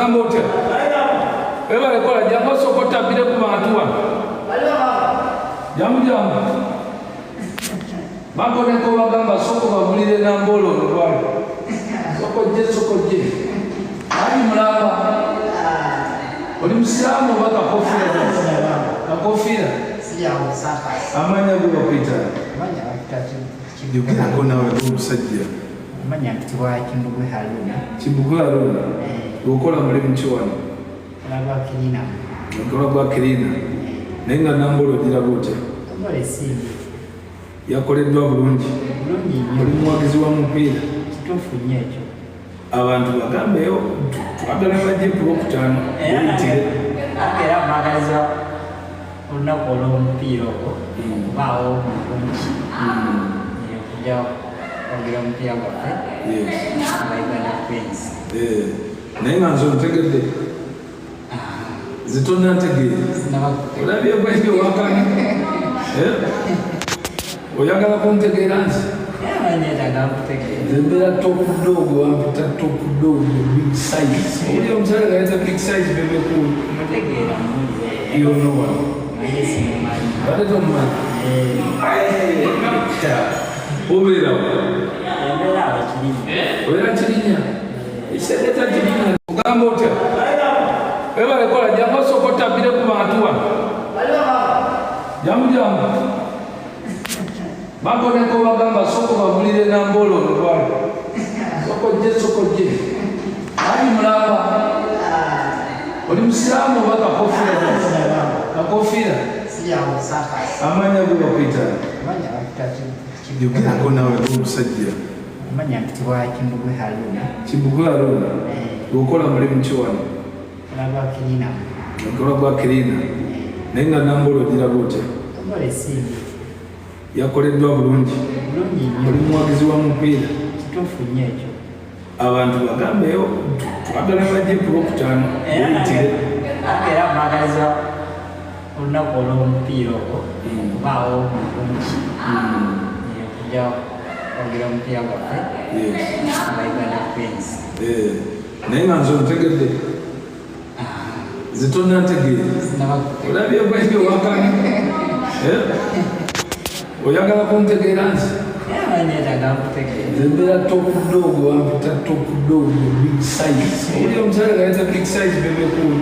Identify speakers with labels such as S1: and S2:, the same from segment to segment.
S1: Gambote. Eba rekola jambo sokota bile ku bantu wa. Jamu. Bako ne ko bagamba soko babulire na mbolo lwali. Soko je. Ali mulaba. Oli musilamu baka kofira.
S2: Siya usaka.
S1: Amanya gwa kwita.
S2: Amanya akitatu.
S1: Yogera ko nawe umusajja.
S2: Amanya kitwa Kimbugwe Haruna.
S1: Kimbugwe Haruna. Ukola mulimu kiwano.
S2: Laba Kirina.
S1: Ukola gwa Kirina. Nenga nambolo dira bote.
S2: Mbole sindi.
S1: Yakoleddwa bulungi. Oli muwagizi wa mupiira.
S2: Kituufu nnyo ekyo.
S1: Abantu bagambeyo twagala bajje ku Lwokutaano.
S2: Era baagaliza olunaku olw'omupiira ogwo okubaawo bulungi okujja kwogera omupiira gwaffe aba Uganda Cranes.
S1: Naye nga nze ontegedde zitonna ntegeere olabye bwenge wakani oyagala kuntegeera nti zembera topudogo wampita topudogo big size oli omusale gaeta big size bebekulu yonowa ate tomumanyi obeerawo obeera Kirinya ekiseeta Kirinya ogamba otya ebalekola jambo sokota bile ku bantu wa jamu bako ne ko bagamba soko babulire na mbolo lwali. Soko je. Ali mulaba. Oli musilamu baka kofira.
S2: Siya usaka.
S1: Amanya gwa kwita.
S2: Amanya akitatu.
S1: Yogera ko nawe umusajja.
S2: Amanya kitwa Kimbugwe Haruna.
S1: Kimbugwe Haruna. Ukola mulimu kiwano.
S2: Laba Kirina.
S1: Ukola gwa Kirina. Nenga nambolo dira bote.
S2: Mbole sindi.
S1: Yakoleddwa bulungi. Oli muwagizi wa mupiira.
S2: Kituufu nnyo ekyo.
S1: Abantu bagambeyo twagala bajje ku Lwokutaano.
S2: Era baagaliza olunaku olw'omupiira ogwo okubaawo bulungi okujja kwogera omupiira gwaffe aba Uganda Cranes.
S1: Naye nga nze ontegedde zitonna ntegeere olabye bwenge wakani oyagala kuntegeera nti zembera topudogo wampita topudogo big size oli omusale gaeta big size bebekulu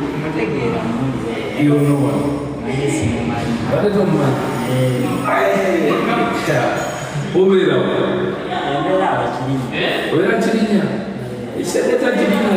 S1: yonowa ate tomumanyi obeerawo obeera Kirinya ekiseeta Kirinya